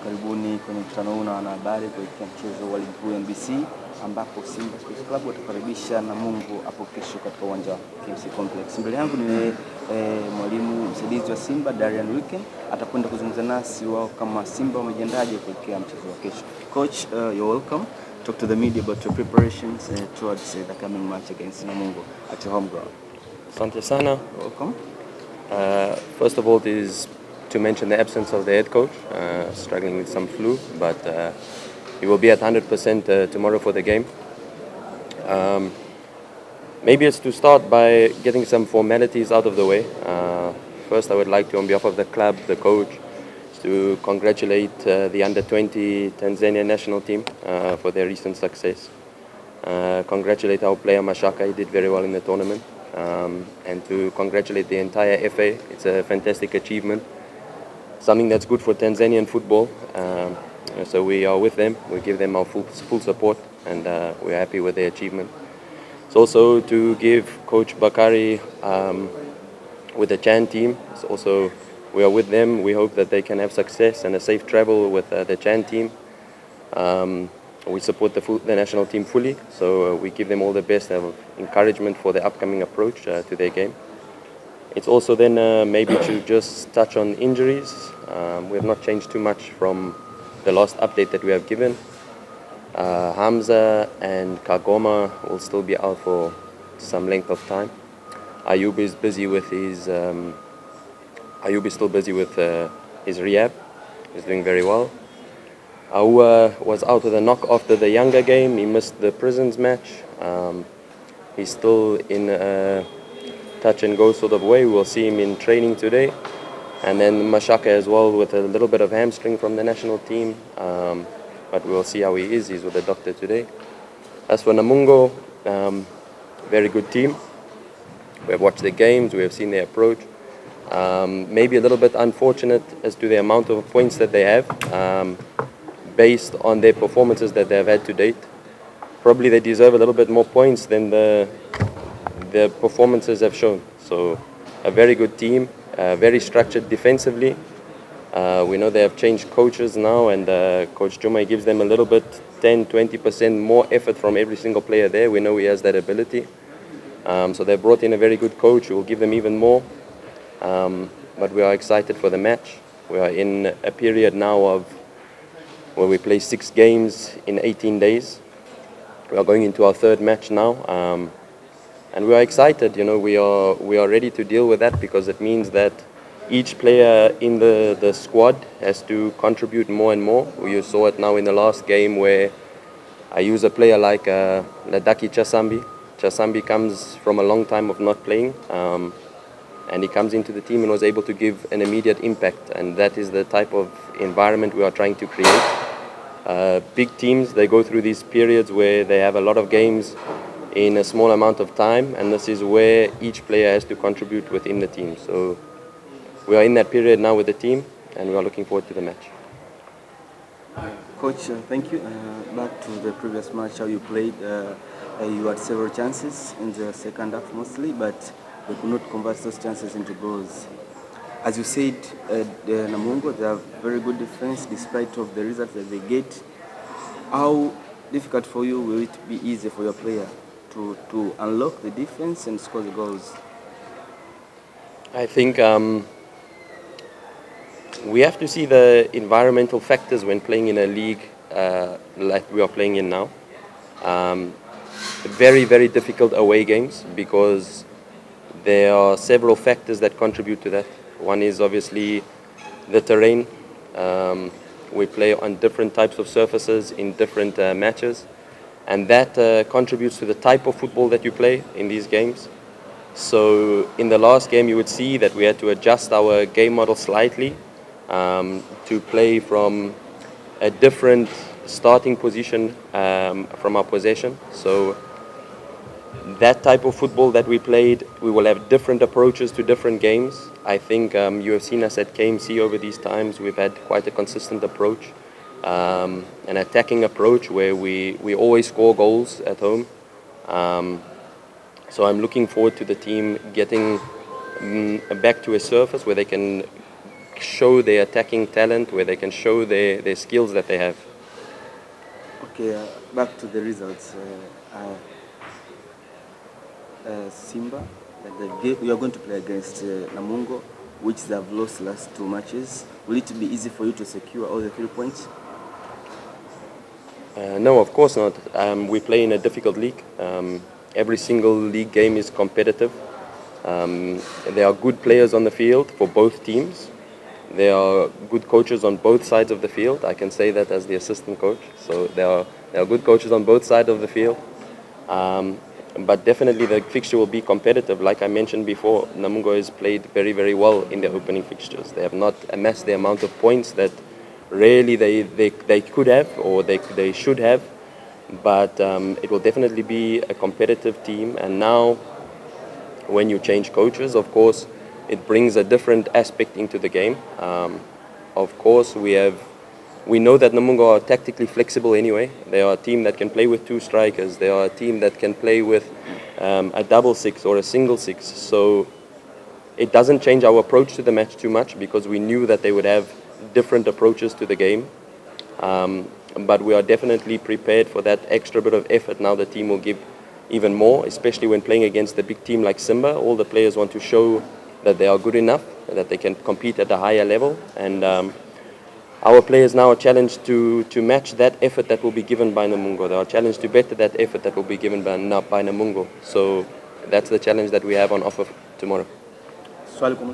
Karibuni kwenye mkutano huu na wanahabari kuelekea mchezo wa ligi kuu NBC ambapo Simba Sports Club watakaribisha Namungo hapo kesho katika uwanja wa KMC Complex. Mbele yangu ni mwalimu msaidizi wa Simba Darian Weekend, atakwenda kuzungumza nasi wao kama Simba wamejiandaje kuelekea mchezo wa kesho. Coach, you're welcome. Talk to the media about your preparations towards the coming match against Namungo at your home ground. Asante sana. Welcome. First of all, is to mention the absence of the head coach, struggling with some flu, but he will be at 100% tomorrow for the game. Maybe it's to start by getting some formalities out of the way. First, I would like to, on behalf of the club, the coach, to congratulate the under-20 Tanzania national team for their recent success. Congratulate our player Mashaka, he did very well in the tournament. And to congratulate the entire FA. It's a fantastic achievement, something that's good for Tanzanian football. So we are with them, we give them our full support, and we're happy with their achievement. It's also to give Coach Bakari with the Chan team. It's also, we are with them, we hope that they can have success and a safe travel with the Chan team. We support the national team fully, so we give them all the best encouragement for the upcoming approach to their game. It's also then maybe to just touch on injuries. We have not changed too much from the last update that we have given. Hamza and Kagoma will still be out for some length of time. Ayub is busy with his still busy with his rehab. He's doing very well. Aua was out with a knock after the Younger game. He missed the Prisons match. He's still in a touch and go sort of way. We'll see him in training today. And then Mashaka as well with a little bit of hamstring from the national team. But we'll see how he is. He's with the doctor today. As for Namungo, very good team. We have watched the games. We have seen their approach. Maybe a little bit unfortunate as to the amount of points that they have. Based on their performances that they've had to date. Probably they deserve a little bit more points than the performances have shown. So a very good team, very structured defensively. We know they have changed coaches now, and Coach Juma gives them a little bit, 10-20% more effort from every single player there. We know he has that ability. So they brought in a very good coach who will give them even more. But we are excited for the match. We are in a period now of where we play 6 games in 18 days. We are going into our 3rd match now, and we are excited. You know, we are ready to deal with that, because it means that each player in the squad has to contribute more and more. You saw it now in the last game where I use a player like Ladaki Chasambi. Chasambi comes from a long time of not playing, and he comes into the team and was able to give an immediate impact, and that is the type of environment we are trying to create. Big teams, they go through these periods where they have a lot of games in a small amount of time, and this is where each player has to contribute within the team. So we are in that period now with the team, and we are looking forward to the match. Coach, thank you. Back to the previous match, how you played. You had several chances in the second half mostly, but they could not convert those chances into goals. As you said, the Namungo, they have very good defense despite of the results that they get. How difficult for you will it be easy for your player to unlock the defense and score the goals? I think we have to see the environmental factors when playing in a league like we are playing in now. Very, very difficult away games, because there are several factors that contribute to that. One is obviously the terrain. We play on different types of surfaces in different matches, and that contributes to the type of football that you play in these games. So in the last game you would see that we had to adjust our game model slightly to play from a different starting position from our possession. So that type of football that we played, we will have different approaches to different games. I think you have seen us at KMC over these times. We've had quite a consistent approach, an attacking approach where we always score goals at home. So I'm looking forward to the team getting back to a surface where they can show their attacking talent, where they can show their skills that they have. Okay, back to the results. Simba, you are going to play against Namungo, which they have lost last 2 matches. Will it be easy for you to secure all the 3 points? No, of course not. We play in a difficult league. Every single league game is competitive. There are good players on the field for both teams. There are good coaches on both sides of the field. I can say that as the assistant coach. So there are good coaches on both sides of the field. But definitely the fixture will be competitive. Like I mentioned before, Namungo has played very, very well in their opening fixtures. They have not amassed the amount of points that really they could have or they should have. But it will definitely be a competitive team. And now, when you change coaches, of course, it brings a different aspect into the game. Of course, we know that Namungo are tactically flexible anyway. They are a team that can play with 2 strikers. They are a team that can play with a double 6 or a single 6. So it doesn't change our approach to the match too much, because we knew that they would have different approaches to the game. But we are definitely prepared for that extra bit of effort. Now the team will give even more, especially when playing against a big team like Simba. All the players want to show that they are good enough, that they can compete at a higher level. And our players now are challenged to match that effort that will be given by Namungo. They are challenged to better that effort that will be given by Namungo. So that's the challenge that we have on offer tomorrow. Swali kwa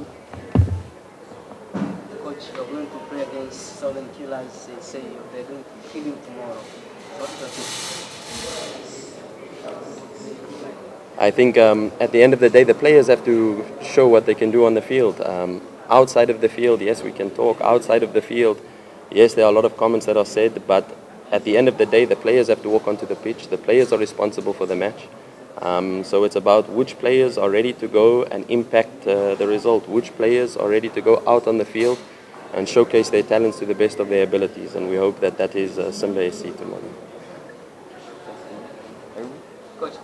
Coach, you're going to play against Southern Killers. They say they're going to kill you tomorrow. What do you think? I think at the end of the day, the players have to show what they can do on the field. Outside of the field, yes, we can talk. Outside of the field, yes, there are a lot of comments that are said, but at the end of the day, the players have to walk onto the pitch. The players are responsible for the match. So it's about which players are ready to go and impact the result, which players are ready to go out on the field and showcase their talents to the best of their abilities. And we hope that that is Simba SC tomorrow. Coach,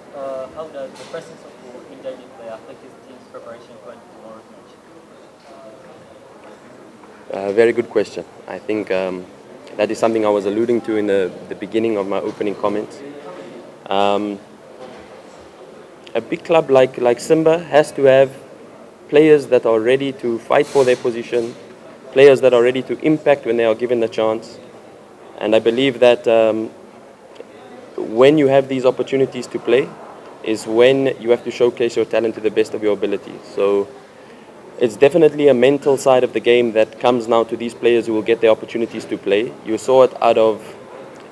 how does the presence of the injured player affect his team's preparation for tomorrow's match? Very good question. I think that is something I was alluding to in the beginning of my opening comments. A big club like Simba has to have players that are ready to fight for their position, players that are ready to impact when they are given the chance. And I believe that when you have these opportunities to play is when you have to showcase your talent to the best of your ability. So it's definitely a mental side of the game that comes now to these players who will get the opportunities to play. You saw it out of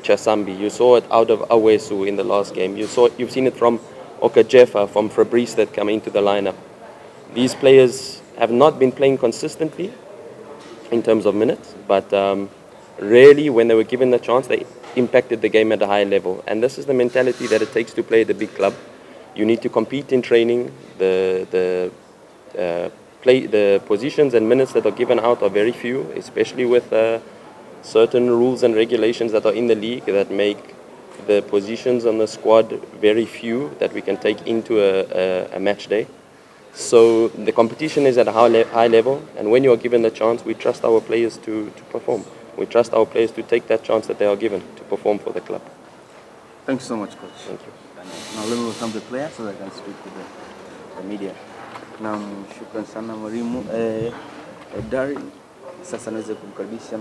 Chasambi, you saw it out of Awesu in the last game, you've seen it from Okajefa, from Fabrice that come into the lineup. These players have not been playing consistently in terms of minutes, but really when they were given the chance, they impacted the game at a high level. And this is the mentality that it takes to play at a big club. You need to compete in training. The positions and minutes that are given out are very few, especially with certain rules and regulations that are in the league that make the positions on the squad very few that we can take into a match day. So the competition is at a high level, and when you are given the chance, we trust our players to perform. We trust our players to take that chance that they are given to perform for the club. Thank you so much, Coach. Thank you. Now let me welcome the players so that I can speak to the media. Naam, shukran sana mwalimu. Dari, sasa naweza kumkaribisha